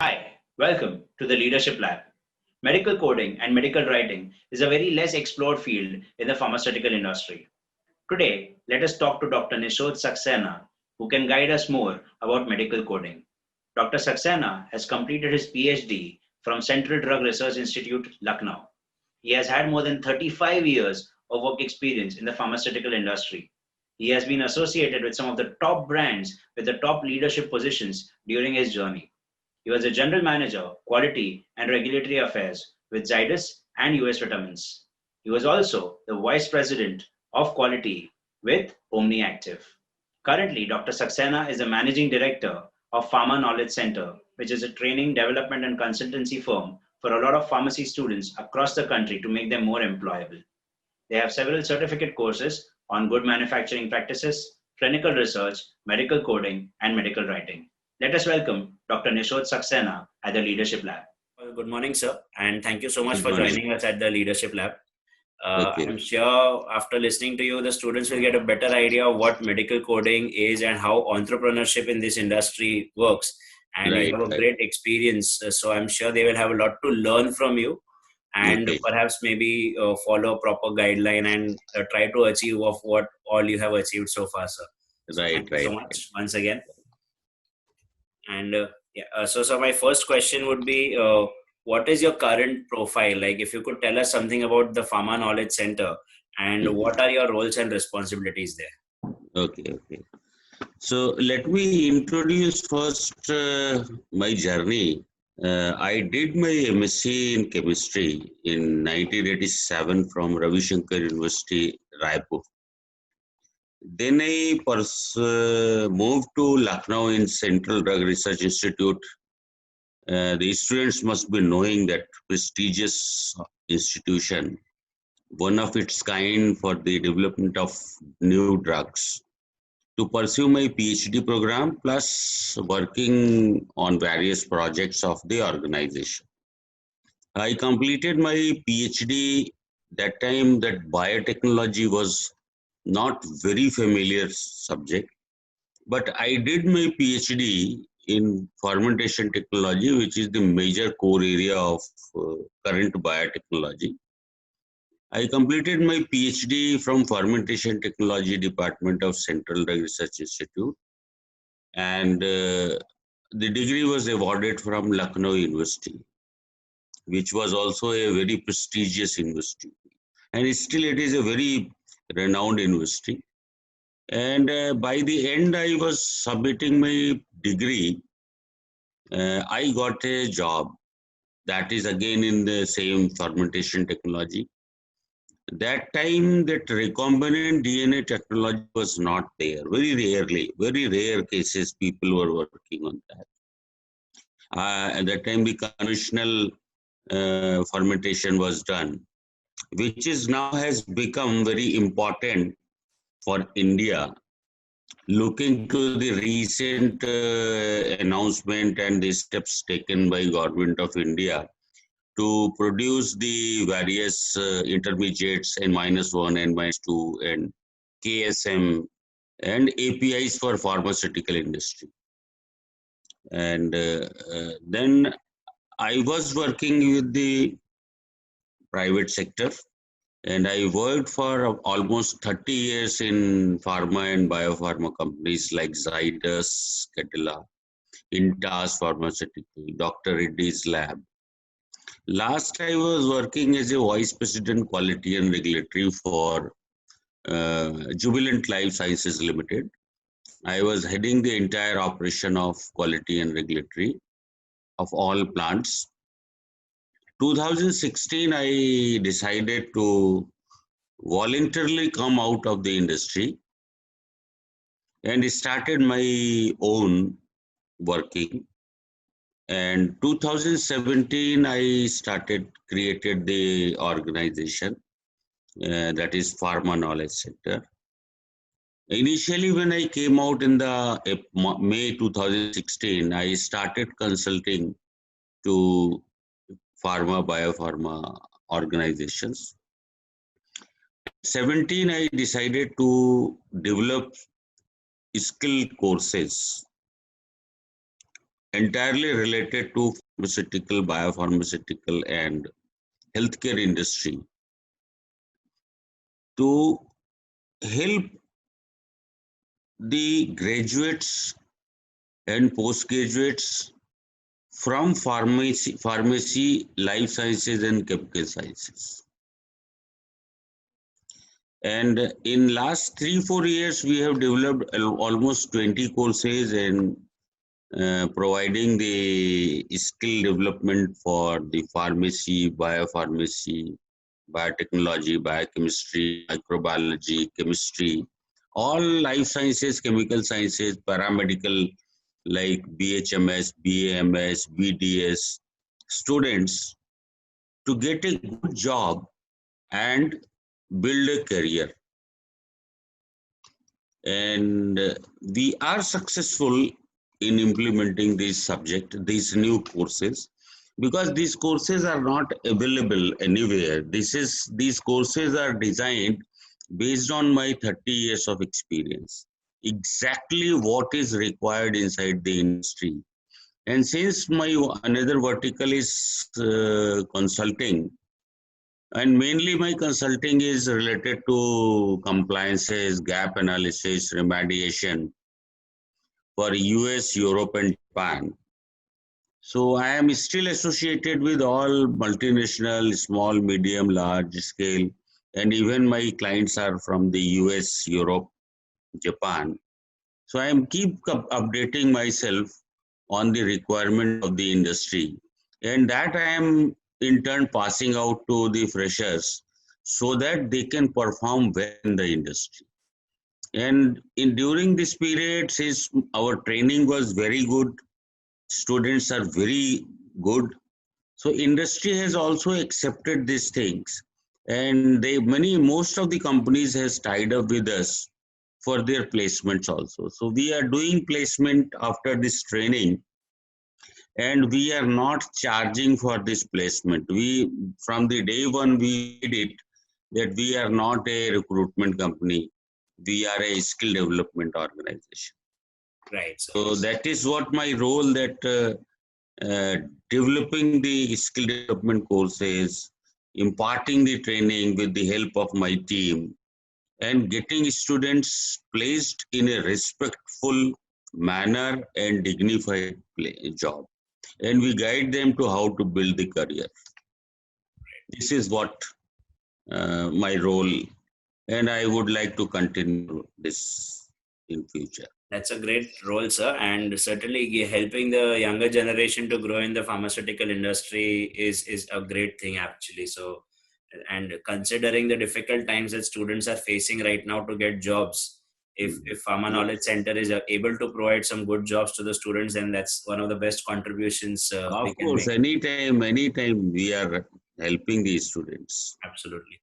Hi, welcome to the Leadership Lab. Medical coding and medical writing is a very less explored field in the pharmaceutical industry. Today, let us talk to Dr. Nishod Saxena, who can guide us more about medical coding. Dr. Saxena has completed his PhD from Central Drug Research Institute, Lucknow. He has had more than 35 years of work experience in the pharmaceutical industry. He has been associated with some of the top brands with the top leadership positions during his journey. He was a general manager, quality and regulatory affairs with Zydus and US Vitamins. He was also the vice president of quality with OmniActive. Currently, Dr. Saxena is the managing director of Pharma Knowledge Center, which is a training, development, and consultancy firm for a lot of pharmacy students across the country to make them more employable. They have several certificate courses on good manufacturing practices, clinical research, medical coding, and medical writing. Let us welcome Dr. Nishod Saxena at the Leadership Lab. Good morning, sir, and thank you so much Good for morning. joining us at the Leadership Lab. Okay. I'm sure after listening to you, the students will get a better idea of what medical coding is and how entrepreneurship in this industry works. And you have a Right. great experience, so I'm sure they will have a lot to learn from you, and Okay. perhaps maybe follow a proper guideline and try to achieve of what all you have achieved so far, sir. So thank you so Right. much once again. And so my first question would be, what is your current profile? Like, if you could tell us something about the Pharma Knowledge Center and Mhm. what are your roles and responsibilities there? Okay. So let me introduce first my journey. I did my MSc in chemistry in 1987 from Ravi Shankar University, Raipur. Then I moved to Lucknow in Central Drug Research Institute. The students must be knowing that prestigious institution, one of its kind for the development of new drugs, to pursue my PhD program plus working on various projects of the organization. I completed my PhD that time that biotechnology was not very familiar subject, but I did my PhD in fermentation technology, which is the major core area of current biotechnology. I completed my PhD from Fermentation Technology Department of Central Drug Research Institute, and the degree was awarded from Lucknow University, which was also a very prestigious university, and still it is a very renowned university. And by the end, I was submitting my degree. I got a job that is again in the same fermentation technology. That time, that recombinant DNA technology was not there. Very rare cases people were working on that. At that time, the conventional fermentation was done, which is now has become very important for India. Looking to the recent announcement and the steps taken by government of India to produce the various intermediates N-1, N-2, and KSM and APIs for pharmaceutical industry. And then I was working with the private sector, and I worked for almost 30 years in pharma and biopharma companies like Zydus, Cadila, Intas Pharmaceutical, Dr. Reddy's Lab. Last, I was working as a vice president quality and regulatory for Jubilant Life Sciences Limited. I was heading the entire operation of quality and regulatory of all plants. 2016, I decided to voluntarily come out of the industry and started my own working. And 2017, I created the organization that is Pharma Knowledge Center. Initially, when I came out in the May 2016, I started consulting to biopharma organizations. 17, I decided to develop skill courses entirely related to pharmaceutical, biopharmaceutical, and healthcare industry to help the graduates and postgraduates from pharmacy, life sciences, and chemical sciences. And in last 3-4 years, we have developed almost 20 courses and providing the skill development for the pharmacy, biopharmacy, biotechnology, biochemistry, microbiology, chemistry, all life sciences, chemical sciences, paramedical like BHMS, BAMS, BDS students to get a good job and build a career. And we are successful in implementing this subject, these new courses, because these courses are not available anywhere. These courses are designed based on my 30 years of experience, exactly what is required inside the industry. And since my another vertical is consulting, and mainly my consulting is related to compliances, gap analysis, remediation for US, Europe, and Japan. So I am still associated with all multinational, small, medium, large scale, and even my clients are from the US, Europe, Japan. So I am keep updating myself on the requirement of the industry, and that I am in turn passing out to the freshers so that they can perform well in the industry. And during this period, since our training was very good, students are very good, so industry has also accepted these things, and most of the companies has tied up with us for their placements also. So we are doing placement after this training, and we are not charging for this placement. We, from the day one, we did it that we are not a recruitment company. We are a skill development organization. Right. So that is what my role, that developing the skill development courses, imparting the training with the help of my team, and getting students placed in a respectful manner and dignified job. And we guide them to how to build the career. This is what my role, and I would like to continue this in future. That's a great role, sir, and certainly helping the younger generation to grow in the pharmaceutical industry is a great thing, actually. So, and considering the difficult times that students are facing right now to get jobs, if Pharma Knowledge Center is able to provide some good jobs to the students, then that's one of the best contributions we Of can course, make. anytime we are helping these students. Absolutely.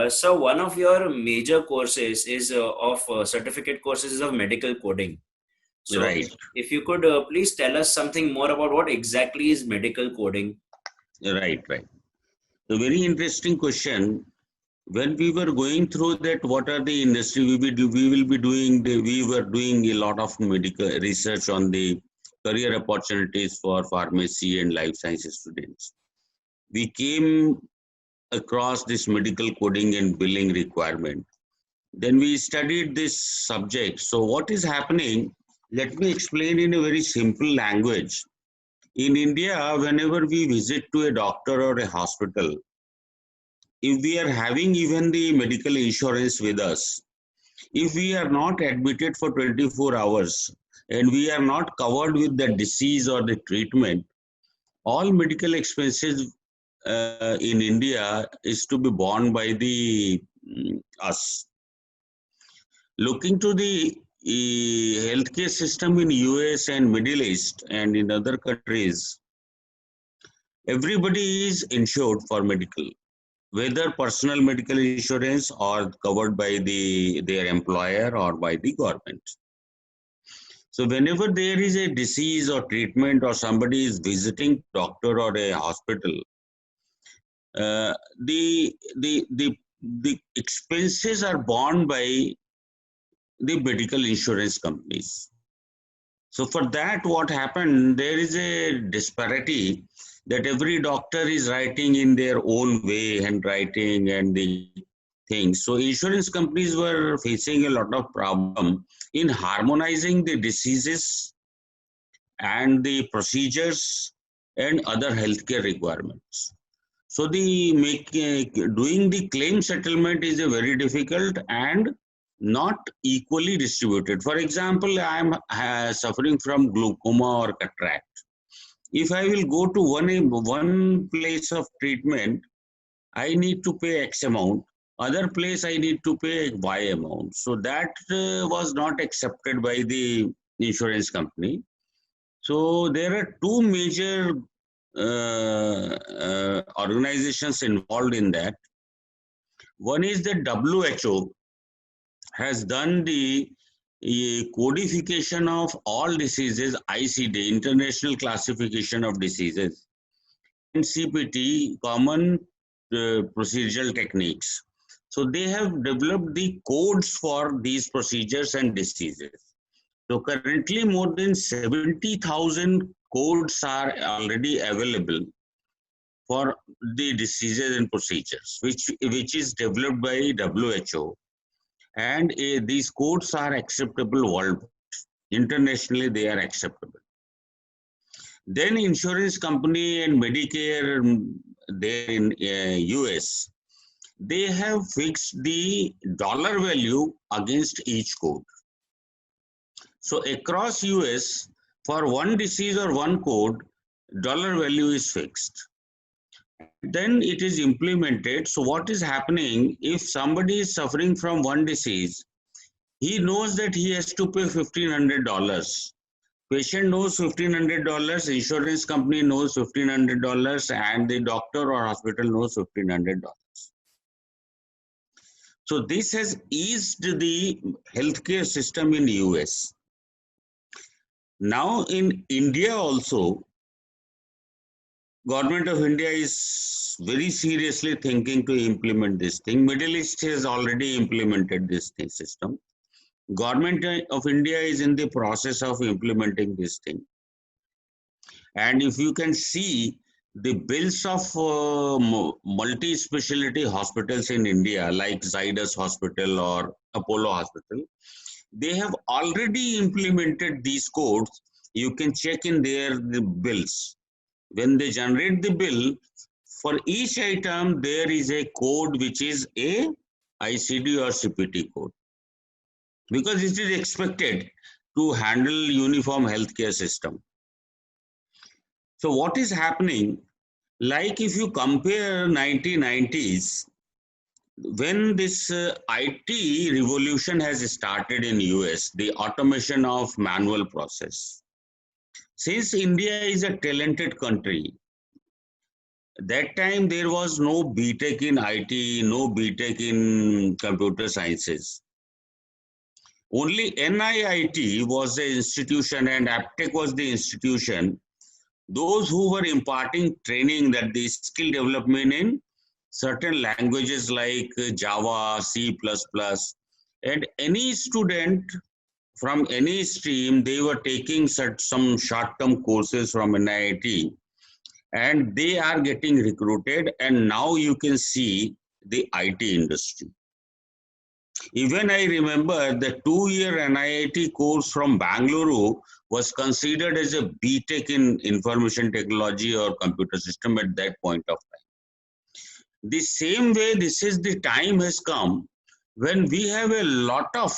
So one of your major courses is of certificate courses is of medical coding. So Right, if you could please tell us something more about what exactly is medical coding. right. A very interesting question. When we were going through that, what are the industry we were doing a lot of medical research on the career opportunities for pharmacy and life sciences students. We came across this medical coding and billing requirement. Then we studied this subject. So what is happening? Let me explain in a very simple language. In India, whenever we visit to a doctor or a hospital, if we are having even the medical insurance with us, if we are not admitted for 24 hours and we are not covered with the disease or the treatment, all medical expenses in India is to be borne by the us. Looking to the healthcare system in US and Middle East and in other countries, everybody is insured for medical, whether personal medical insurance or covered by their employer or by the government. So whenever there is a disease or treatment or somebody is visiting doctor or a hospital, uh, the, the, the, the expenses are borne by the medical insurance companies. So for that, what happened, there is a disparity that every doctor is writing in their own way, handwriting and the things. So insurance companies were facing a lot of problem in harmonizing the diseases and the procedures and other healthcare requirements. So doing the claim settlement is a very difficult and not equally distributed. For example, I am suffering from glaucoma or cataract. If I will go to one place of treatment, I need to pay X amount. Other place I need to pay Y amount. So that was not accepted by the insurance company. So there are two major organizations involved in that. One is the WHO has done the codification of all diseases, ICD, International Classification of Diseases, and CPT, Common Procedural Techniques. So they have developed the codes for these procedures and diseases. So currently more than 70,000 codes are already available for the diseases and procedures, which is developed by WHO. And these codes are acceptable worldwide. Internationally, they are acceptable. Then insurance company and Medicare there in US, they have fixed the dollar value against each code. So across US, for one disease or one code, dollar value is fixed. Then it is implemented. So what is happening, if somebody is suffering from one disease, he knows that he has to pay $1,500. Patient knows $1,500, insurance company knows $1,500, and the doctor or hospital knows $1,500. So this has eased the healthcare system in US. Now in India also, Government of India is very seriously thinking to implement this thing. Middle East has already implemented this system. Government of India is in the process of implementing this thing. And if you can see the bills of multi-specialty hospitals in India, like Zydus Hospital or Apollo Hospital, they have already implemented these codes. You can check in the bills. When they generate the bill, for each item, there is a code which is a ICD or CPT code. Because it is expected to handle uniform healthcare system. So what is happening, like if you compare 1990s, when this IT revolution has started in US, the automation of manual process. Since India is a talented country, that time there was no BTech in IT, no BTech in computer sciences. Only NIIT was the institution and Aptech was the institution. Those who were imparting training, that the skill development in certain languages like Java, C++, and any student from any stream, they were taking some short-term courses from NIIT, and they are getting recruited, and now you can see the IT industry. Even I remember the 2-year NIIT course from Bangalore was considered as a BTech in information technology or computer system at that point of time. The same way, this is the time has come when we have a lot of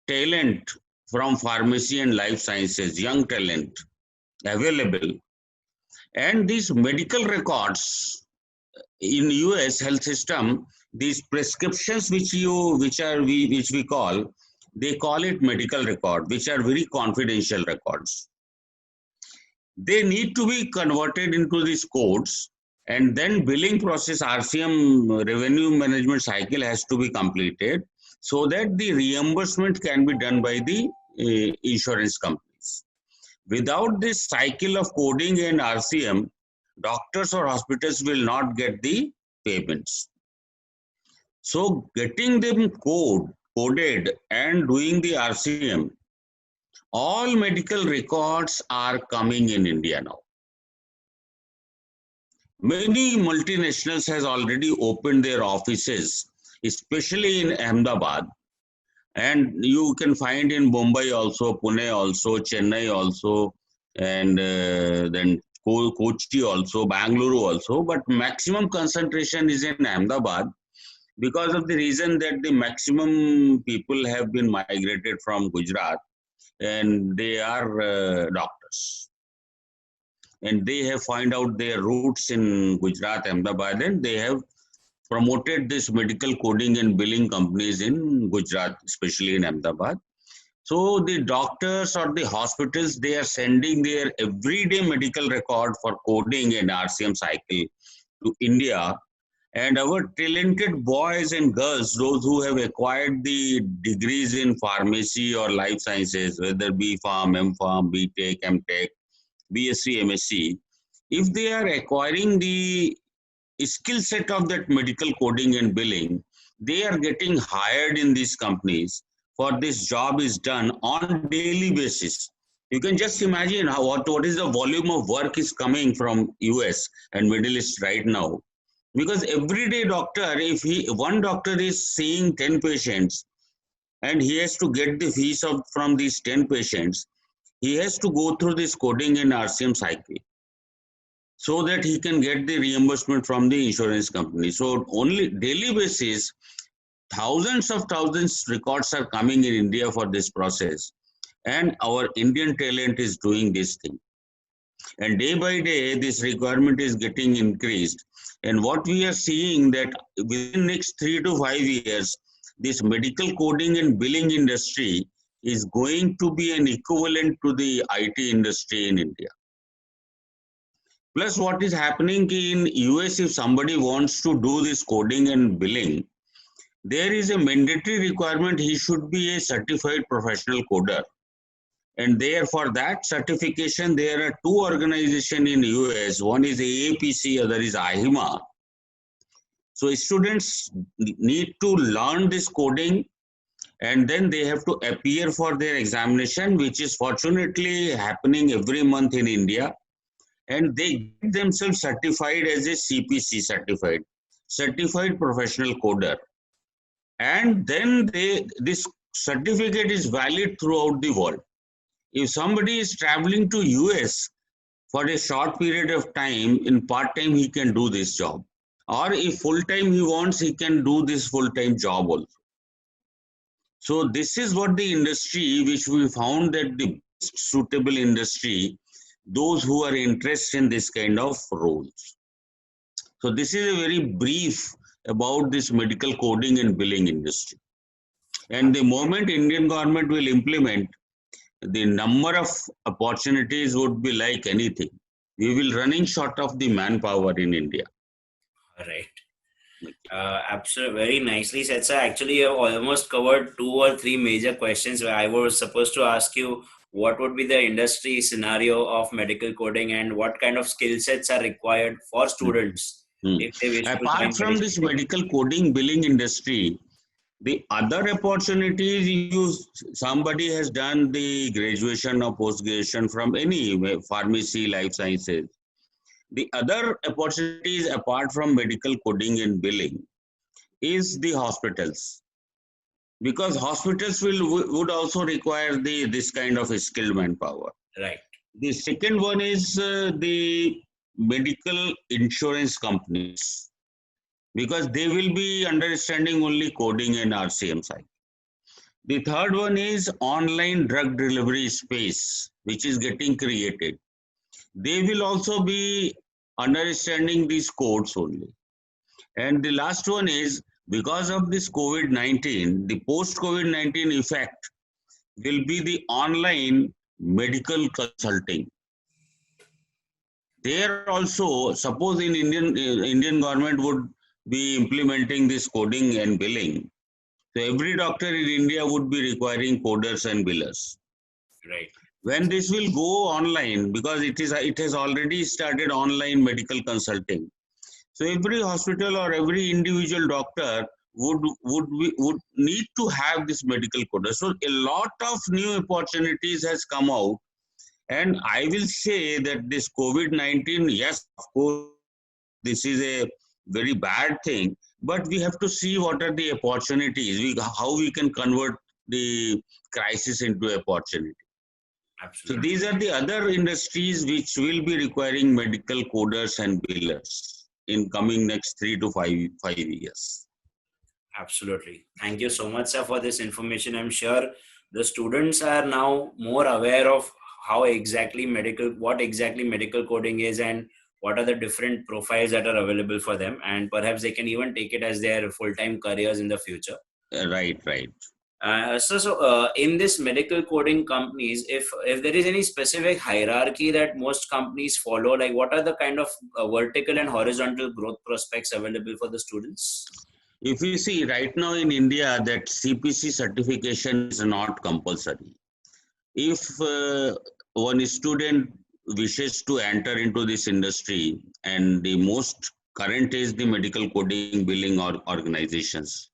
talent from pharmacy and life sciences, young talent available, and these medical records in US health system, these prescriptions which we call, they call it medical record, which are very confidential records. They need to be converted into these codes, and then billing process, RCM, revenue management cycle, has to be completed so that the reimbursement can be done by the insurance companies. Without this cycle of coding and RCM, doctors or hospitals will not get the payments. So getting them coded and doing the RCM all medical records are coming in India now. Many multinationals has already opened their offices, especially in Ahmedabad. And you can find in Mumbai also, Pune also, Chennai also, and then Kochi also, Bangalore also. But maximum concentration is in Ahmedabad because of the reason that the maximum people have been migrated from Gujarat and they are doctors. And they have found out their roots in Gujarat, Ahmedabad, and they have promoted this medical coding and billing companies in Gujarat, especially in Ahmedabad. So the doctors or the hospitals, they are sending their everyday medical record for coding and RCM cycle to India. And our talented boys and girls, those who have acquired the degrees in pharmacy or life sciences, whether B.Pharm, M.Pharm, B.Tech, M.Tech, BSc, MSc, if they are acquiring the skill set of that medical coding and billing, they are getting hired in these companies for this job is done on daily basis. You can just imagine what is the volume of work is coming from US and Middle East right now. Because everyday doctor, if one doctor is seeing 10 patients and he has to get the fees from these 10 patients, he has to go through this coding and RCM cycle so that he can get the reimbursement from the insurance company. So only daily basis, thousands records are coming in India for this process. And our Indian talent is doing this thing. And day by day, this requirement is getting increased. And what we are seeing that within next 3 to 5 years, this medical coding and billing industry is going to be an equivalent to the IT industry in India. Plus what is happening in US, if somebody wants to do this coding and billing, there is a mandatory requirement he should be a certified professional coder. And there for that certification, there are two organizations in US. One is AAPC, other is AHIMA. So students need to learn this coding and then they have to appear for their examination, which is fortunately happening every month in India. And they get themselves certified as a CPC certified professional coder. And then this certificate is valid throughout the world. If somebody is traveling to US for a short period of time, in part-time he can do this job. Or if full-time he wants, he can do this full-time job also. So this is what the industry, which we found that the best suitable industry, those who are interested in this kind of roles. So this is a very brief about this medical coding and billing industry. And the moment Indian government will implement, the number of opportunities would be like anything. We will running short of the manpower in India. Right. Absolutely, very nicely said, sir. Actually, you have almost covered 2 or 3 major questions where I was supposed to ask you what would be the industry scenario of medical coding and what kind of skill sets are required for students if they wish to join from this medical coding billing industry, the other opportunities, somebody has done the graduation or post-graduation from any pharmacy, life sciences. The other opportunities apart from medical coding and billing is the hospitals. Because hospitals would also require this kind of skilled manpower. Right. The second one is the medical insurance companies, because they will be understanding only coding and RCM side. The third one is online drug delivery space, which is getting created. They will also be understanding these codes only. And the last one is, because of this COVID-19, the post-COVID-19 effect will be the online medical consulting. There also, suppose in Indian government would be implementing this coding and billing. So every doctor in India would be requiring coders and billers. Right. When this will go online, because it has already started online medical consulting. So every hospital or every individual doctor would need to have this medical coder. So a lot of new opportunities has come out, and I will say that this COVID-19, yes, of course, this is a very bad thing, but we have to see what are the opportunities, how we can convert the crisis into opportunity. So Absolutely. these are the other industries which will be requiring medical coders and billers in coming next 3 to 5 years. Absolutely. Thank you so much, sir, for this information. I'm sure the students are now more aware of what exactly medical coding is, and what are the different profiles that are available for them. And perhaps they can even take it as their full-time careers in the future. Right. In this medical coding companies, if there is any specific hierarchy that most companies follow, like what are the kind of vertical and horizontal growth prospects available for the students? If you see right now in India that CPC certification is not compulsory. If one student wishes to enter into this industry, and the most current is the medical coding billing organizations,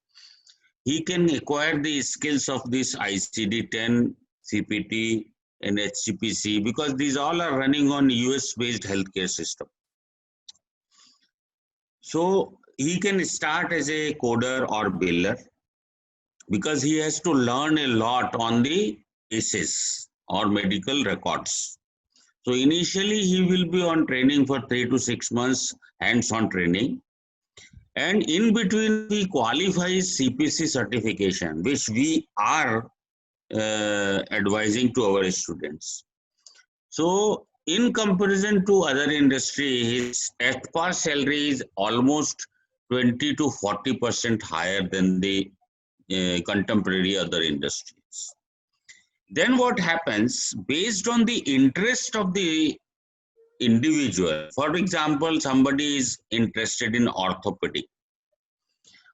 he can acquire the skills of this ICD-10, CPT, and HCPC, because these all are running on US-based healthcare system. So he can start as a coder or biller, because he has to learn a lot on the ACEs or medical records. So initially he will be on training for 3 to 6 months, hands-on training. And in between he qualifies CPC certification, which we are advising to our students. So in comparison to other industry, his at-par salary is almost 20 to 40% higher than the contemporary other industries. Then what happens, based on the interest of the individual, for example, somebody is interested in orthopedic,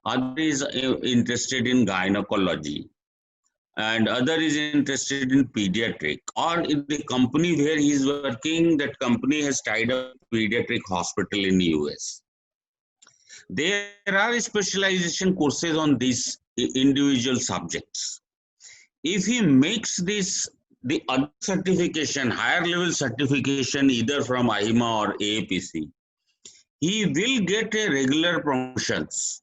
other is interested in gynecology, and other is interested in pediatric, or in the company where he is working, that company has tied up pediatric hospital in the US. There are specialization courses on these individual subjects. If he makes this the other certification, higher level certification, either from AHIMA or AAPC, he will get a regular promotions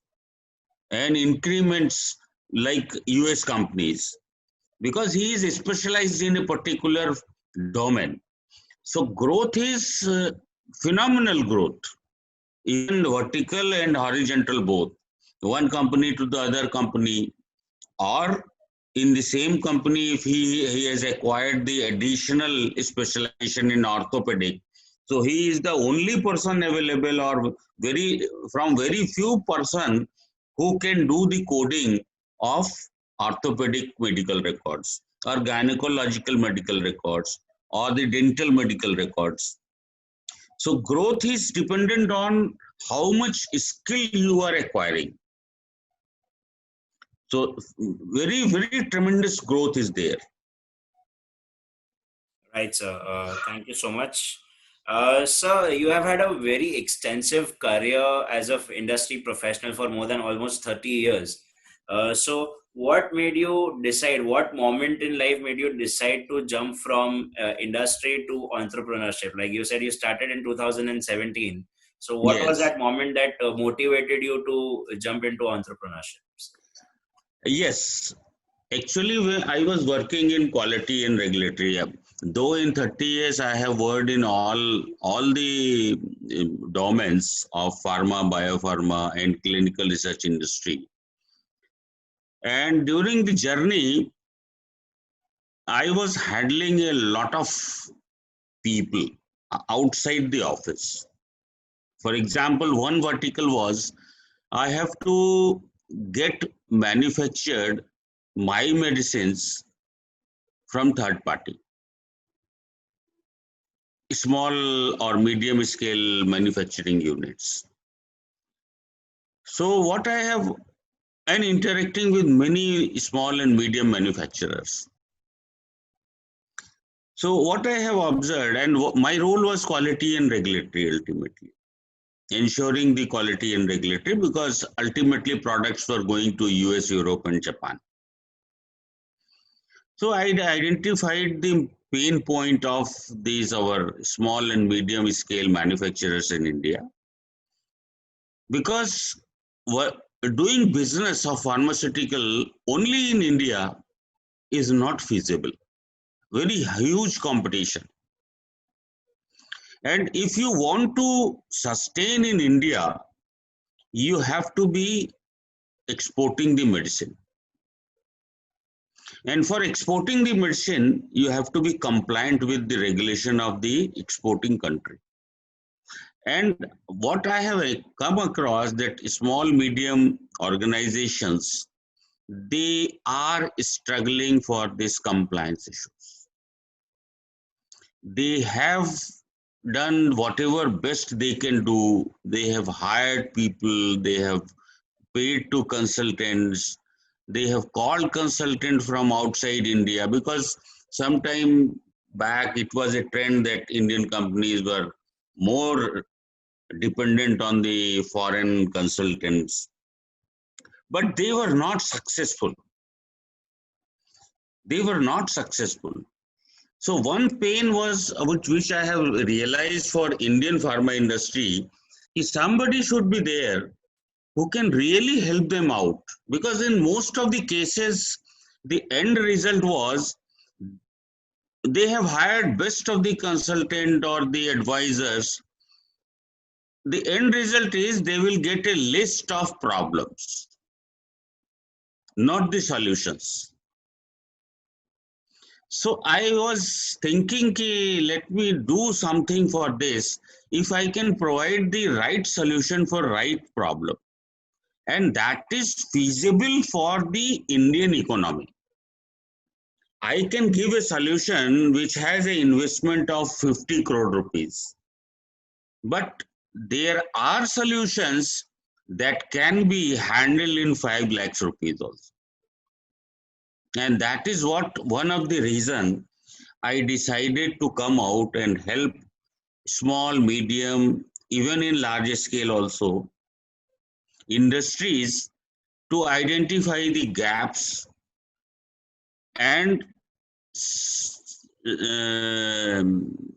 and increments like US companies, because he is specialized in a particular domain. So growth is phenomenal growth, even vertical and horizontal both. One company to the other company, or in the same company, if he has acquired the additional specialization in orthopedic, so he is the only person available, or very few person who can do the coding of orthopedic medical records, or gynecological medical records, or the dental medical records. So growth is dependent on how much skill you are acquiring. So very tremendous growth is there. Right, sir. Thank you so much. Sir, you have had a very extensive career as an industry professional for more than almost 30 years. So what moment in life made you decide to jump from industry to entrepreneurship? Like you said, you started in 2017. So what was Yes. that moment that motivated you to jump into entrepreneurship? Yes. Actually, I was working in quality and regulatory. Though in 30 years I have worked in all the domains of pharma, biopharma, and clinical research industry. And during the journey, I was handling a lot of people outside the office. For example, one vertical was I have to get manufactured my medicines from third party, small or medium scale manufacturing units. So what I have, and interacting with many small and medium manufacturers. So what I have observed, and my role was quality and regulatory ultimately. ensuring the quality and regulatory, because ultimately products were going to US, Europe and Japan. So I identified the pain point of these our small and medium scale manufacturers in India, because doing business of pharmaceutical only in India is not feasible. Very huge competition. And if you want to sustain in India, you have to be exporting the medicine. And for exporting the medicine, you have to be compliant with the regulation of the exporting country. And what I have come across that small, medium organizations, they are struggling for this compliance issues. They have done whatever best they can do. They have hired people, they have paid to consultants, they have called consultants from outside India, because sometime back it was a trend that Indian companies were more dependent on the foreign consultants, but they were not successful. They were not successful. So one pain was which I have realized for Indian pharma industry is somebody should be there who can really help them out, because in most of the cases the end result was they have hired best of the consultant or the advisors. The end result is they will get a list of problems, not the solutions. So I was thinking, let me do something for this. If I can provide the right solution for right problem, and that is feasible for the Indian economy. I can give a solution which has an investment of 50 crore rupees. But there are solutions that can be handled in 5 lakhs rupees also. And that is what one of the reason I decided to come out and help small, medium, even in larger scale also, industries to identify the gaps and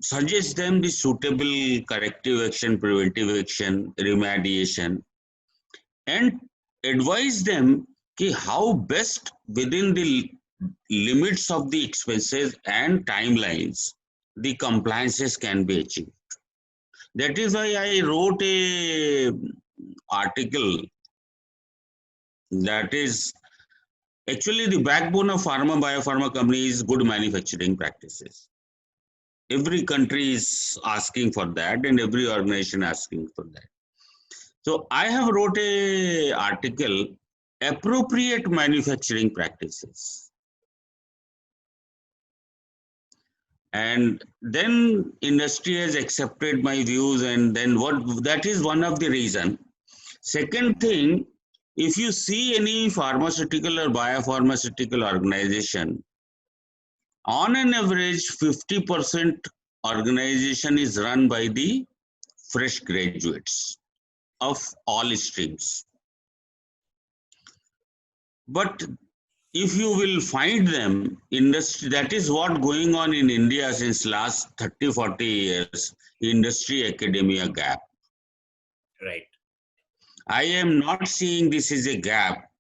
suggest them the suitable corrective action, preventive action, remediation, and advise them how best within the limits of the expenses and timelines the compliances can be achieved. That is why I wrote a article that is actually the backbone of pharma biopharma company is good manufacturing practices. Every country is asking for that, and every organization asking for that. So I have wrote a article, appropriate manufacturing practices. And then industry has accepted my views, and then that is one of the reason. Second thing, if you see any pharmaceutical or biopharmaceutical organization, on an average 50% organization is run by the fresh graduates of all streams. But if you will find them, industry, that is what going on in India since last 30-40 years, industry academia gap. Right. I am not seeing this is a gap.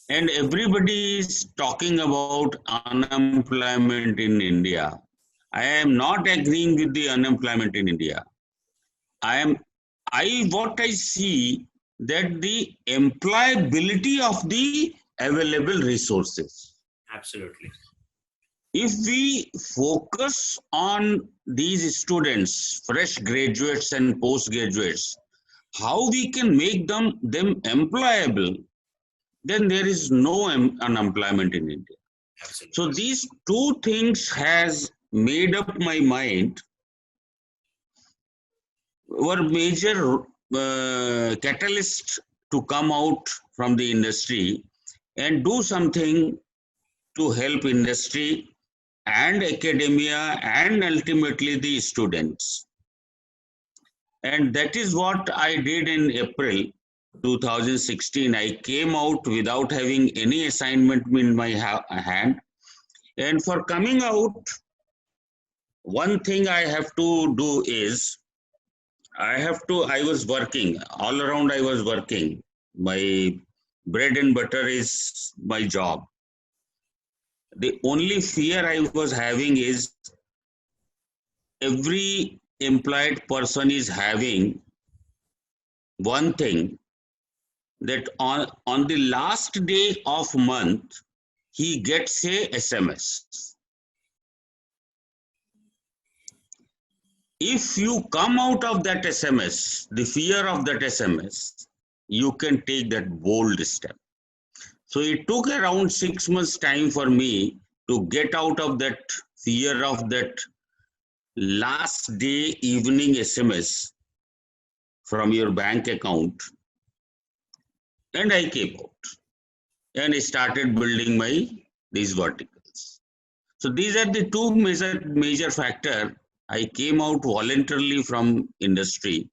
And everybody is talking about unemployment in India. I am not agreeing with the unemployment in India. What I see that the employability of the available resources. Absolutely. If we focus on these students, fresh graduates and postgraduates, how we can make them employable, then there is no unemployment in India. Absolutely. So these two things has made up my mind, were major catalysts to come out from the industry and do something to help industry and academia and ultimately the students. And that is what I did in April 2016. I came out without having any assignment in my hand. And for coming out, one thing I have to do is, I was working, all around I was working. My bread and butter is my job. The only fear I was having is every employed person is having one thing, that on the last day of month, he gets a SMS. If you come out of that SMS, the fear of that SMS, you can take that bold step. So it took around 6 months time for me to get out of that fear of that last day evening SMS from your bank account. And I came out and I started building these verticals. So these are the two major factors. I came out voluntarily from industry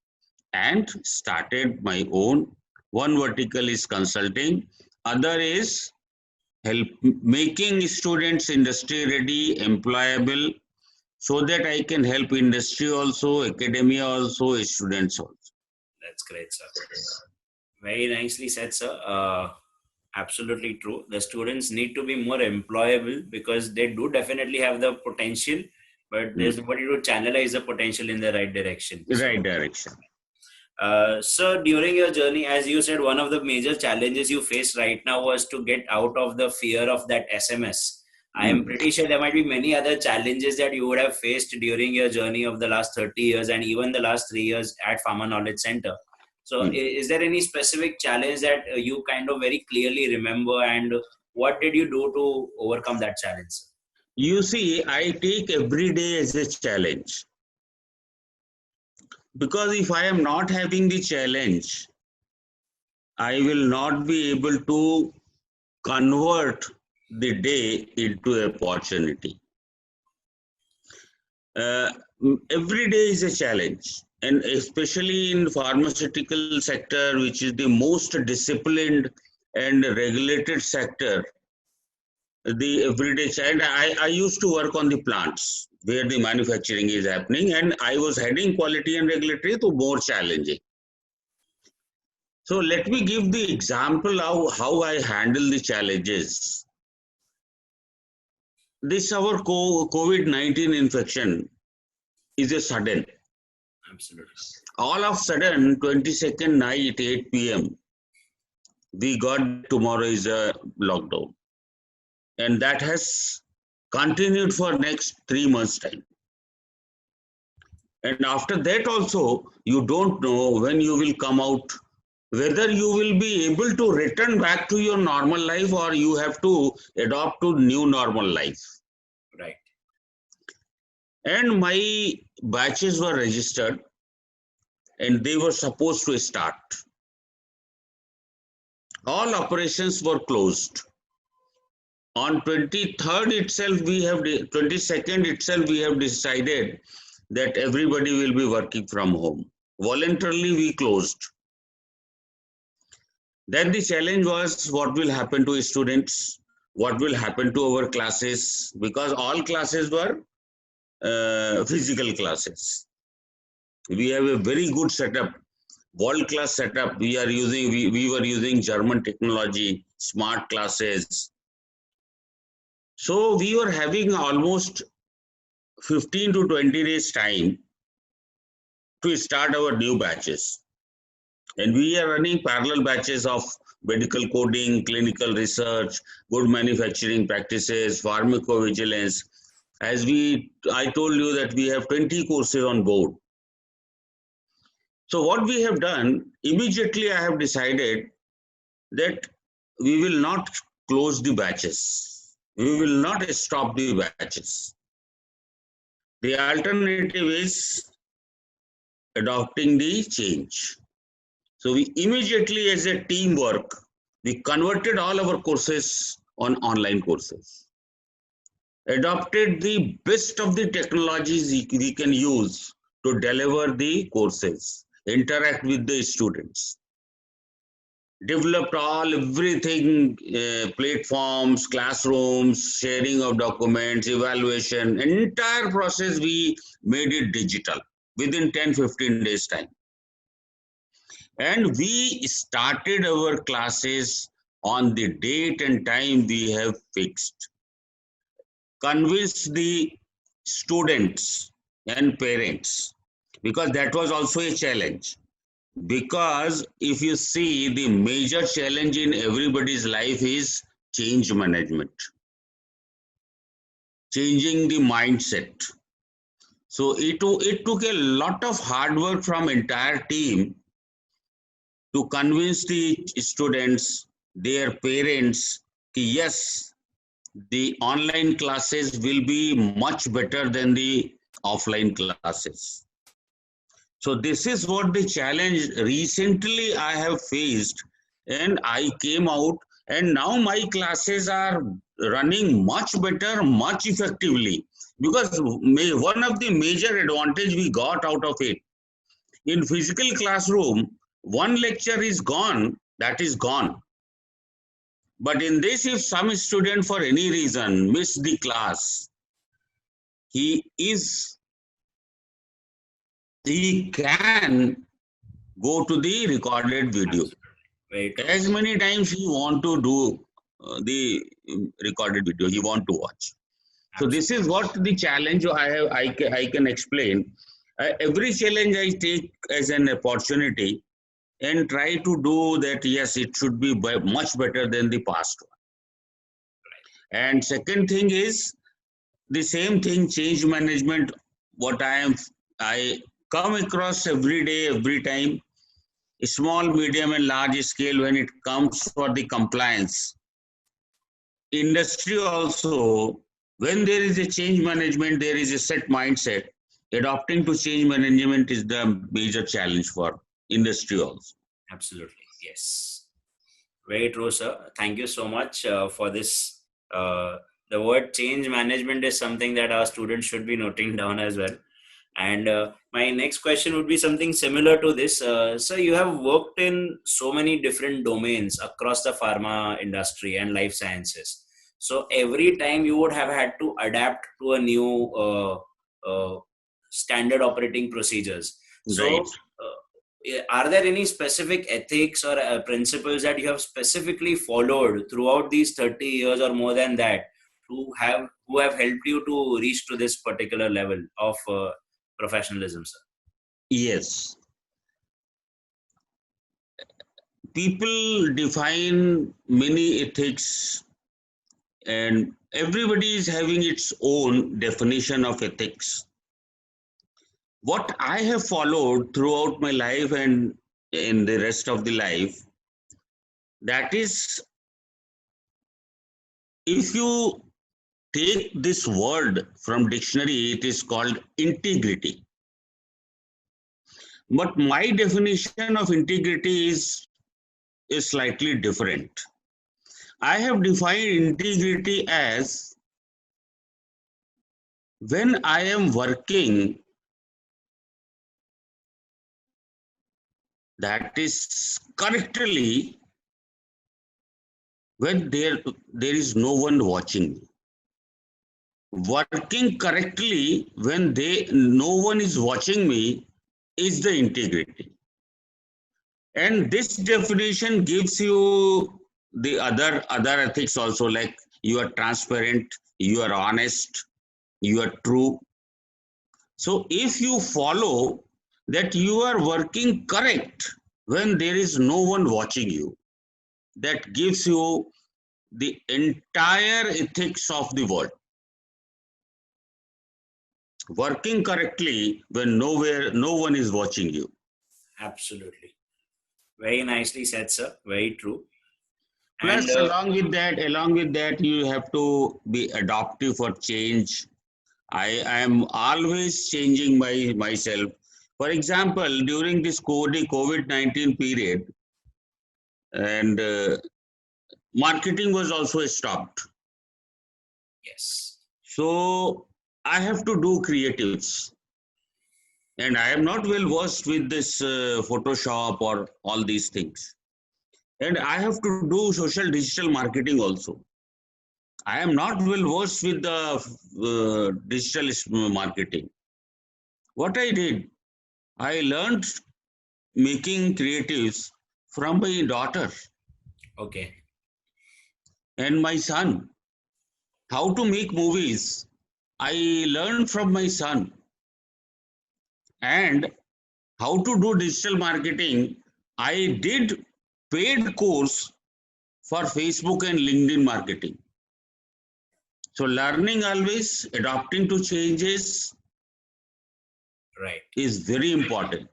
and started my own. One vertical is consulting, other is making students industry ready, employable, so that I can help industry also, academia also, students also. That's great, sir. Very nicely said, sir. Absolutely true. The students need to be more employable because they do definitely have the potential, but there's nobody to channelize the potential in the right direction. Right direction. So during your journey, as you said, one of the major challenges you faced right now was to get out of the fear of that SMS. I am pretty sure there might be many other challenges that you would have faced during your journey of the last 30 years and even the last 3 years at Pharma Knowledge Center. So is there any specific challenge that you kind of very clearly remember, and what did you do to overcome that challenge? You see, I take every day as a challenge. Because if I am not having the challenge, I will not be able to convert the day into opportunity. Every day is a challenge, and especially in pharmaceutical sector, which is the most disciplined and regulated sector, the everyday challenge. I used to work on the plants where the manufacturing is happening, and I was heading quality and regulatory, to more challenging. So let me give the example of how I handle the challenges. This our COVID-19 infection is a sudden. Absolutely. All of a sudden, 22nd night, 8 p.m., we got tomorrow is a lockdown. And that has continued for next 3 months' time. And after that also, you don't know when you will come out, whether you will be able to return back to your normal life or you have to adopt to new normal life. Right. And my batches were registered and they were supposed to start. All operations were closed. On 23rd itself, 22nd itself, we have decided that everybody will be working from home. Voluntarily, we closed. Then the challenge was what will happen to students, what will happen to our classes, because all classes were physical classes. We have a very good setup, world-class setup. We were using German technology, smart classes. So we were having almost 15 to 20 days time to start our new batches. And we are running parallel batches of medical coding, clinical research, good manufacturing practices, pharmacovigilance. As I told you that we have 20 courses on board. So what we have done, immediately I have decided that we will not close the batches. We will not stop the batches. The alternative is adopting the change. So we immediately, as a teamwork, we converted all our courses on online courses. Adopted the best of the technologies we can use to deliver the courses, interact with the students. Developed everything, platforms, classrooms, sharing of documents, evaluation, entire process we made it digital within 10-15 days time. And we started our classes on the date and time we have fixed. Convinced the students and parents, because that was also a challenge. Because if you see, the major challenge in everybody's life is change management, changing the mindset. So it took a lot of hard work from entire team to convince the students, their parents, yes, the online classes will be much better than the offline classes. So this is what the challenge recently I have faced, and I came out, and now my classes are running much better, much effectively, because one of the major advantage we got out of it, in physical classroom, one lecture is gone, that is gone. But in this, if some student for any reason miss the class, he can go to the recorded video. As many times he want to do the recorded video, he want to watch. So this is what the challenge I can explain. Every challenge I take as an opportunity and try to do that. Yes, it should be much better than the past one. And second thing is the same thing, change management. What I come across every day, every time, small, medium, and large scale when it comes for the compliance. Industry also, when there is a change management, there is a set mindset. Adopting to change management is the major challenge for industry also. Absolutely, yes. Very true, sir. Thank you so much for this. The word change management is something that our students should be noting down as well. And my next question would be something similar to this. So you have worked in so many different domains across the pharma industry and life sciences. So every time you would have had to adapt to a new standard operating procedures. So are there any specific ethics or principles that you have specifically followed throughout these 30 years or more than that who have helped you to reach to this particular level of professionalism, sir? Yes. People define many ethics, and everybody is having its own definition of ethics. What I have followed throughout my life and in the rest of the life, that is, if you take this word from dictionary, it is called integrity. But my definition of integrity is slightly different. I have defined integrity as when I am working, that is correctly, when there is no one watching me. Working correctly when no one is watching me is the integrity. And this definition gives you the other ethics also, like you are transparent, you are honest, you are true. So if you follow that you are working correct when there is no one watching you, that gives you the entire ethics of the world. Working correctly when no one is watching you. Absolutely. Very nicely said, sir. Very true. Plus, along with that, you have to be adaptive for change. I am always changing myself. For example, during this COVID-19 period, and marketing was also stopped. Yes. So I have to do creatives. And I am not well versed with this Photoshop or all these things. And I have to do social digital marketing also. I am not well versed with the digital marketing. What I did, I learned making creatives from my daughter Okay. and my son. How to make movies, I learned from my son. And how to do digital marketing, I did paid course for Facebook and LinkedIn marketing. So learning always, adapting to changes Right. is very important.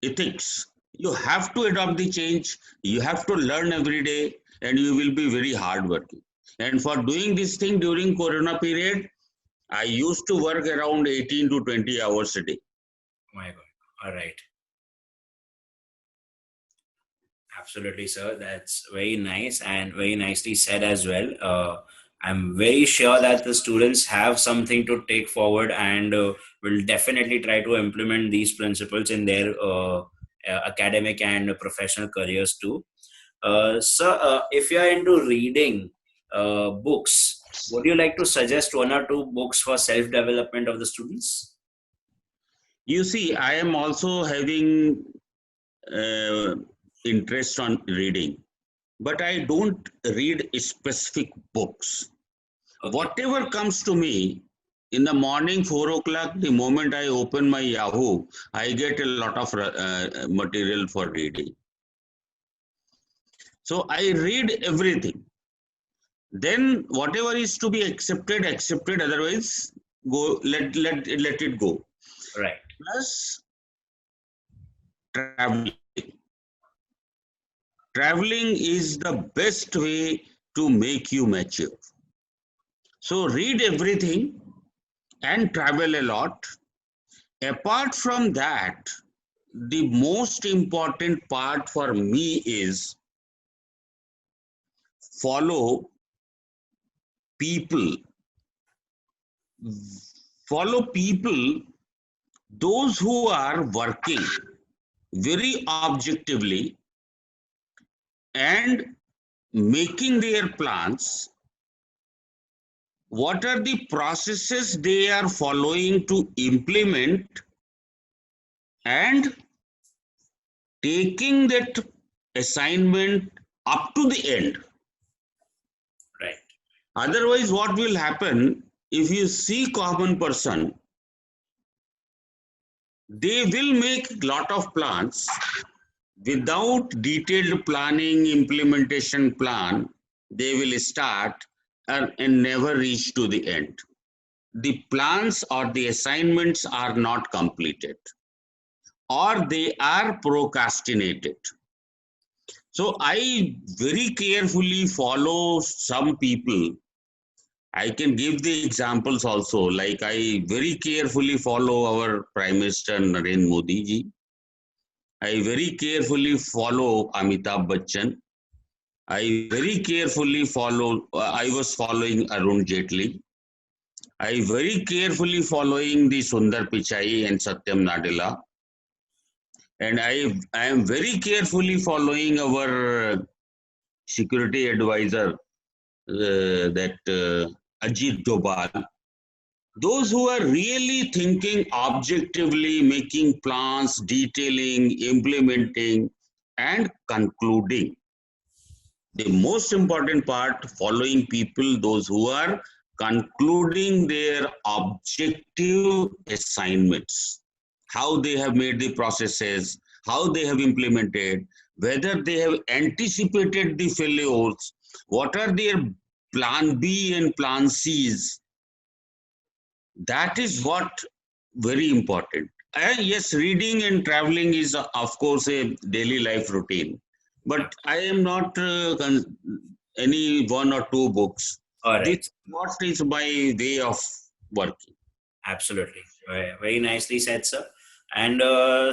Ethics. You have to adopt the change. You have to learn every day, and you will be very hardworking. And for doing this thing during Corona period, I used to work around 18 to 20 hours a day. My God. All right. Absolutely, sir. That's very nice and very nicely said as well. I'm very sure that the students have something to take forward and will definitely try to implement these principles in their academic and professional careers too. Sir, if you are into reading books, would you like to suggest one or two books for self-development of the students? You see, I am also having uh, interest on reading, but I don't read specific books. Okay. Whatever comes to me in the morning, 4 o'clock, the moment I open my Yahoo, I get a lot of material for reading. So I read everything. Then whatever is to be accepted, accepted. Otherwise, go let it go. Right. Plus, traveling. Traveling is the best way to make you mature. So read everything and travel a lot. Apart from that, the most important part for me is follow people. Follow people, those who are working very objectively and making their plans. What are the processes they are following to implement and taking that assignment up to the end. Right. Otherwise, what will happen if you see common person, they will make lot of plans without detailed planning, implementation plan. They will start and never reach to the end. The plans or the assignments are not completed, or they are procrastinated. So I very carefully follow some people. I can give the examples also. Like I very carefully follow our Prime Minister Narendra Modi ji. I very carefully follow Amitabh Bachchan. I very carefully follow. I was following Arun Jaitley. I very carefully following the Sundar Pichai and Satyam Nadella. And I am very carefully following our security advisor, Ajit Doval. Those who are really thinking objectively, making plans, detailing, implementing, and concluding. The most important part, following people, those who are concluding their objective assignments, how they have made the processes, how they have implemented, whether they have anticipated the failures, what are their plan B and plan C's. That is what very important. And yes, reading and traveling is of course a daily life routine, but I am not any one or two books. All This right. what is my way of working. Absolutely. Very nicely said, sir. And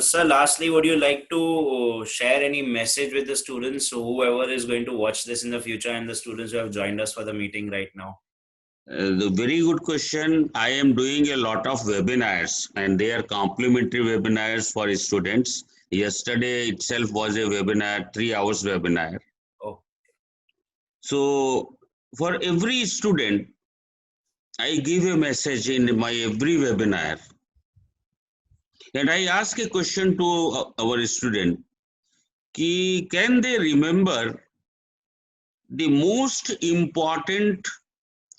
sir, lastly, would you like to share any message with the students, whoever is going to watch this in the future, and the students who have joined us for the meeting right now? The very good question. I am doing a lot of webinars and they are complimentary webinars for students. Yesterday itself was a webinar, 3 hours webinar. Oh. So for every student, I give a message in my every webinar. And I ask a question to our student, can they remember the most important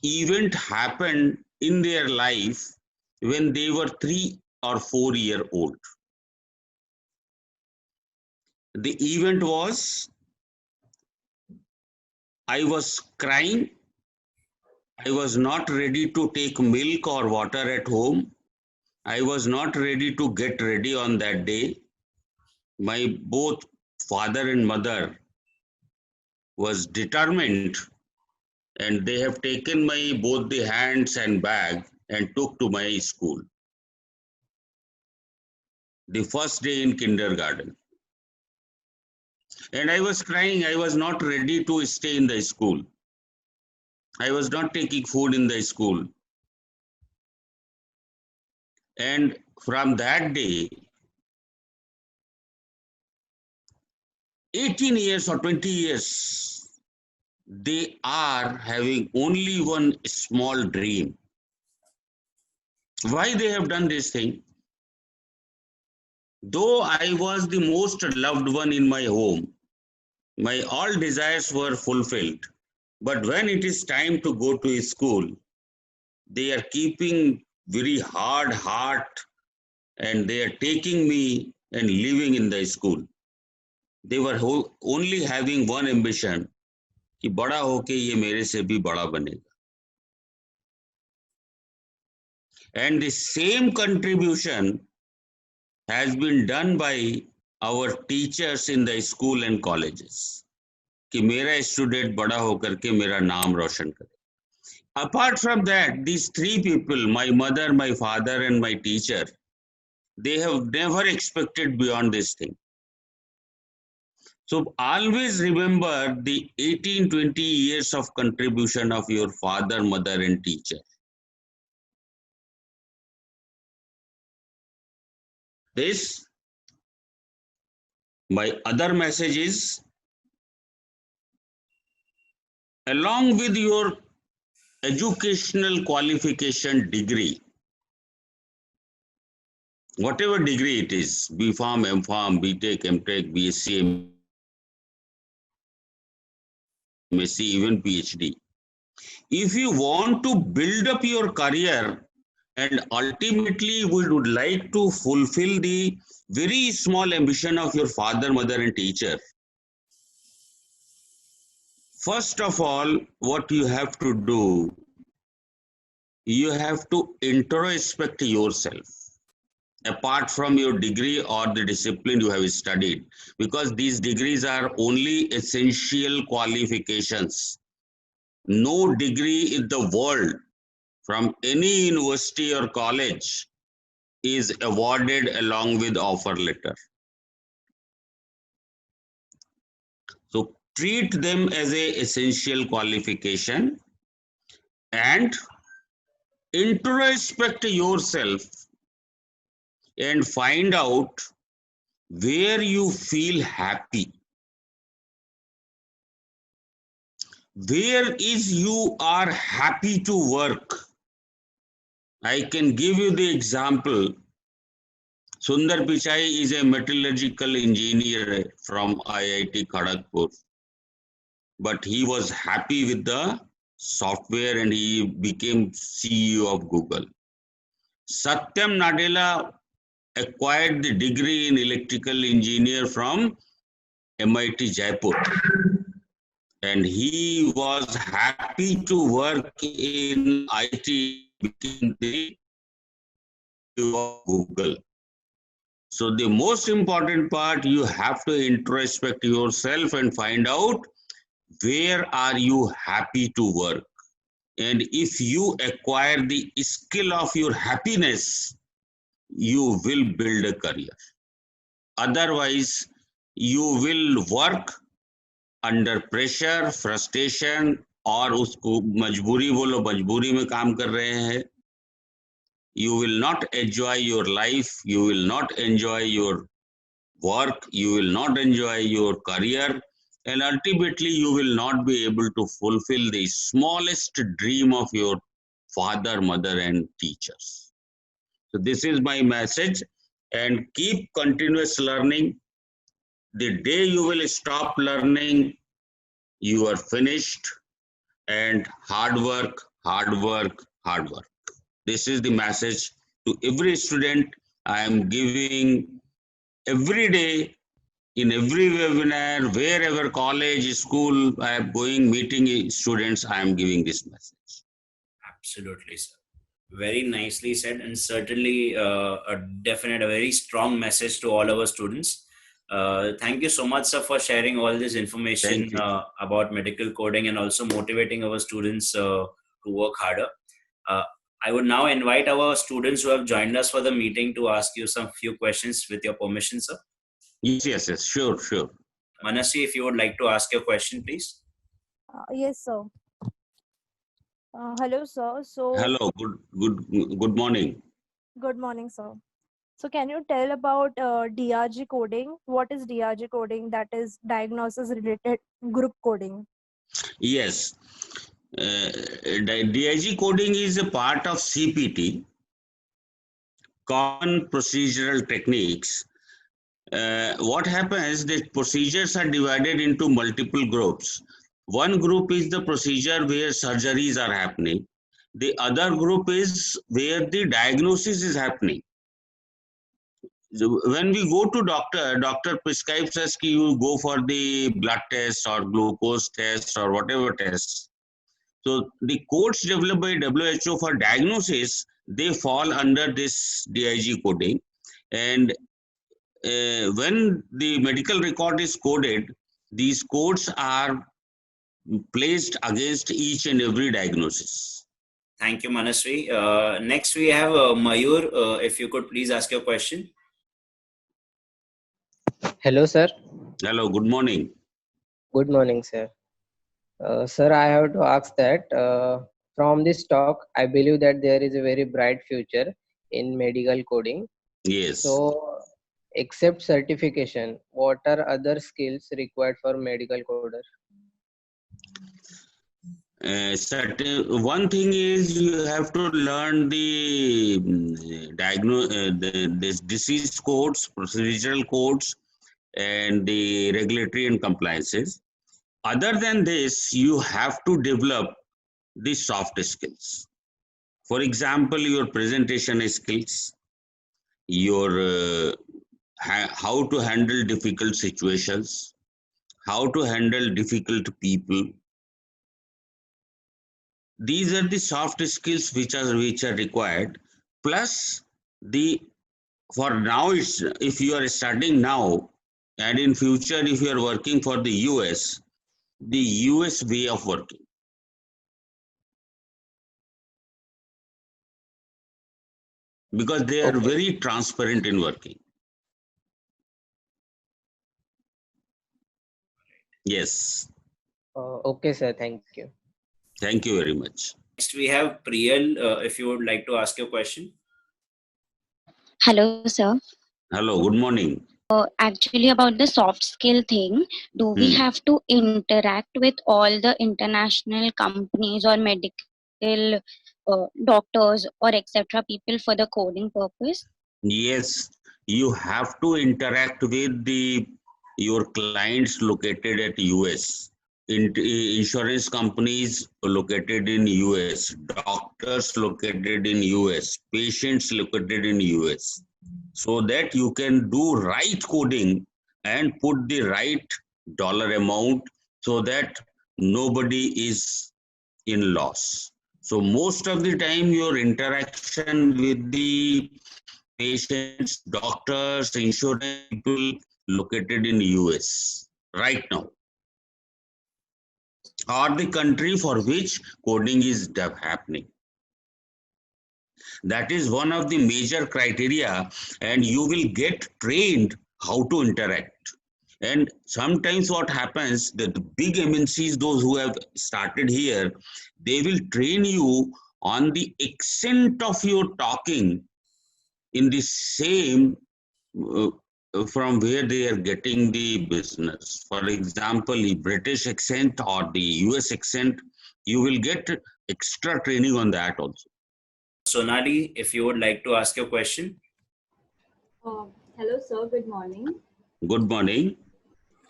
event happened in their life when they were 3 or 4 years old? The event was, I was crying. I was not ready to take milk or water at home. I was not ready to get ready on that day. My both father and mother was determined, and they have taken my both the hands and bag and took to my school. The first day in kindergarten. And I was crying. I was not ready to stay in the school. I was not taking food in the school. And from that day, 18 years or 20 years, they are having only one small dream. Why they have done this thing? Though I was the most loved one in my home, my all desires were fulfilled. But when it is time to go to school, they are keeping very hard heart and they are taking me and living in the school. They were only having one ambition, कि बड़ा होके ये मेरे से भी बड़ा बनेगा. And the same contribution has been done by our teachers in the school and colleges, कि मेरा स्टूडेंट बड़ा होकर के मेरा नाम रोशन करे. Apart from that, these three people, my mother, my father and my teacher, they have never expected beyond this thing. So always remember the 18-20 years of contribution of your father, mother and teacher. This, my other message is, along with your educational qualification degree, whatever degree it is, B.Pharm, M.Pharm, B.Tech, M.Tech, B.Sc, MSc, even PhD. If you want to build up your career and ultimately we would like to fulfill the very small ambition of your father, mother and teacher, first of all, what you have to do, you have to introspect yourself apart from your degree or the discipline you have studied, because these degrees are only essential qualifications. No degree in the world from any university or college is awarded along with offer letter. So treat them as a essential qualification and introspect yourself and find out where you feel happy. Where is you are happy to work? I can give you the example. Sundar Pichai is a metallurgical engineer from IIT Kharagpur, but he was happy with the software and he became CEO of Google. Satyam Nadella acquired the degree in electrical engineer from MIT Jaipur, and he was happy to work in IT, became the CEO of Google. So the most important part, you have to introspect yourself and find out where are you happy to work. And if you acquire the skill of your happiness, you will build a career. Otherwise, you will work under pressure, frustration, और उसको मजबूरी बोलो, मजबूरी में काम कर रहे हैं, you will not enjoy your life, you will not enjoy your work, you will not enjoy your career, and ultimately you will not be able to fulfill the smallest dream of your father, mother, and teachers. So this is my message, and keep continuous learning. The day you will stop learning, you are finished, and hard work, hard work, hard work. This is the message to every student. I am giving every day in every webinar, wherever college, school, I am going, meeting students, I am giving this message. Absolutely, sir. Very nicely said, and certainly a very strong message to all our students. Thank you so much, sir, for sharing all this information about medical coding and also motivating our students to work harder. I would now invite our students who have joined us for the meeting to ask you some few questions with your permission, sir. Yes, sure. Manasvi, if you would like to ask your question, please. Yes, sir. Hello, sir. So, hello, good morning. Good morning, sir. So, can you tell about DRG coding? What is DRG coding? That is diagnosis related group coding. Yes, DIG coding is a part of CPT, Common Procedural Techniques. What happens, the procedures are divided into multiple groups. One group is the procedure where surgeries are happening. The other group is where the diagnosis is happening. So when we go to doctor prescribes us कि you go for the blood test or glucose test or whatever test. So the codes developed by WHO for diagnosis, they fall under this DIG coding. And when the medical record is coded, these codes are placed against each and every diagnosis. Thank you, Manasvi. Next, we have Mayur. If you could please ask your question. Hello, sir. Hello, good morning. Good morning, sir. Sir, I have to ask that from this talk, I believe that there is a very bright future in medical coding. Yes. So, except certification, what are other skills required for medical coder? One thing is you have to learn the this disease codes, procedural codes, and the regulatory and compliances. Other than this, you have to develop the soft skills. For example, your presentation skills, your how to handle difficult situations, how to handle difficult people. These are the soft skills which are required. Plus for now, it's if you are studying now, and in future if you are working for the US way of working. Because they are very transparent in working. Yes. Okay, sir. Thank you. Thank you very much. Next, we have Priyal. If you would like to ask your question. Hello, sir. Hello, good morning. Actually, about the soft skill thing, do we have to interact with all the international companies or medical doctors or etc. people for the coding purpose? Yes, you have to interact with your clients located at US, insurance companies located in US, doctors located in US, patients located in US, so that you can do right coding and put the right dollar amount so that nobody is in loss. So most of the time your interaction with the patients, doctors, insurance people located in US right now, or the country for which coding is happening. That is one of the major criteria, and you will get trained how to interact. And sometimes what happens that the big MNCs, those who have started here, they will train you on the extent of your talking in the same from where they are getting the business. For example, the British accent or the US accent, you will get extra training on that also. Sonali, if you would like to ask your question. Hello, sir. Good morning. Good morning.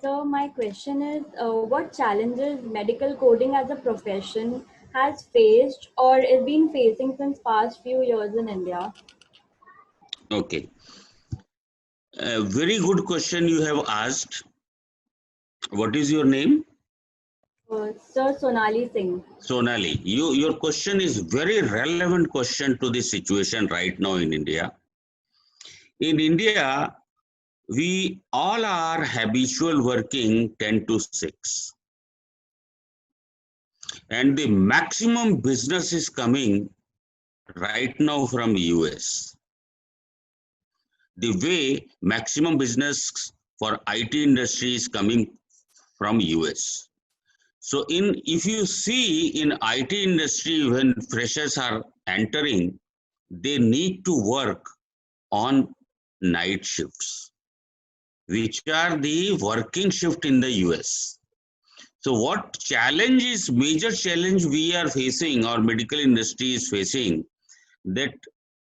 So my question is, what challenges medical coding as a profession has faced or is been facing since past few years in India? Okay. A very good question you have asked. What is your name? Sir Sonali Singh. Sonali, your question is very relevant question to the situation right now in India. In India, we all are habitual working 10 to 6. And the maximum business is coming right now from US. The way maximum business for IT industry is coming from US. So if you see in IT industry, when freshers are entering, they need to work on night shifts, which are the working shift in the US. So what major challenge we are facing or medical industry is facing, that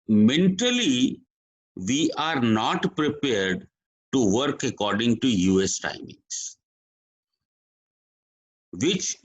mentally we are not prepared to work according to US timings, which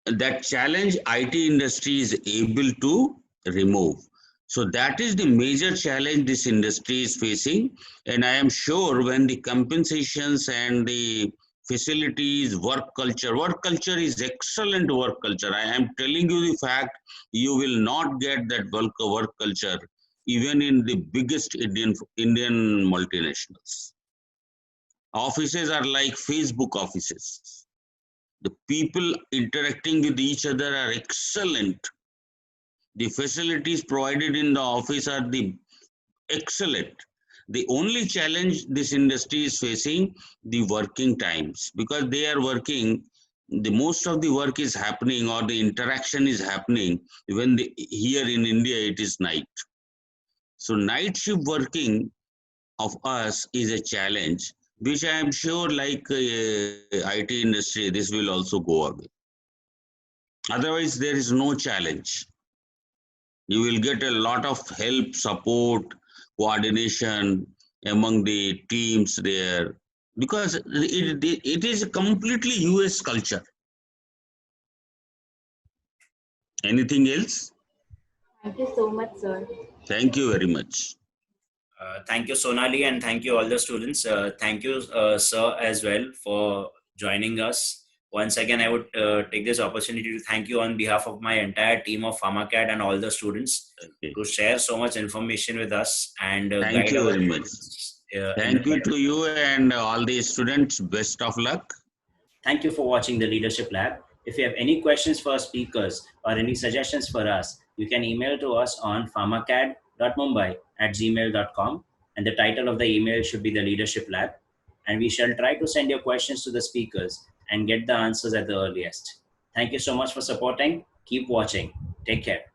that challenge IT industry is able to remove. So that is the major challenge this industry is facing. And I am sure when the compensations and the facilities, work culture is excellent work culture. I am telling you the fact, you will not get that work culture even in the biggest Indian multinationals. Offices are like Facebook offices. The people interacting with each other are excellent. The facilities provided in the office are the excellent. The only challenge this industry is facing, the working times, because they are working, the most of the work is happening or the interaction is happening when here in India it is night. So night shift working of us is a challenge, which I am sure like IT industry, this will also go away. Otherwise, there is no challenge. You will get a lot of help, support, coordination among the teams there, because it is a completely US culture. Anything else? Thank you so much, sir. Thank you very much. Thank you, Sonali, and thank you all the students. Thank you, sir, as well for joining us. Once again, I would take this opportunity to thank you on behalf of my entire team of PharmaCAD and all the students to share so much information with us and thank you very much. Thank you to you and all the students. Best of luck. Thank you for watching the Leadership Lab. If you have any questions for our speakers or any suggestions for us, you can email to us on pharmacad.mumbai@gmail.com, and the title of the email should be the Leadership Lab. And we shall try to send your questions to the speakers and get the answers at the earliest. Thank you so much for supporting. Keep watching. Take care.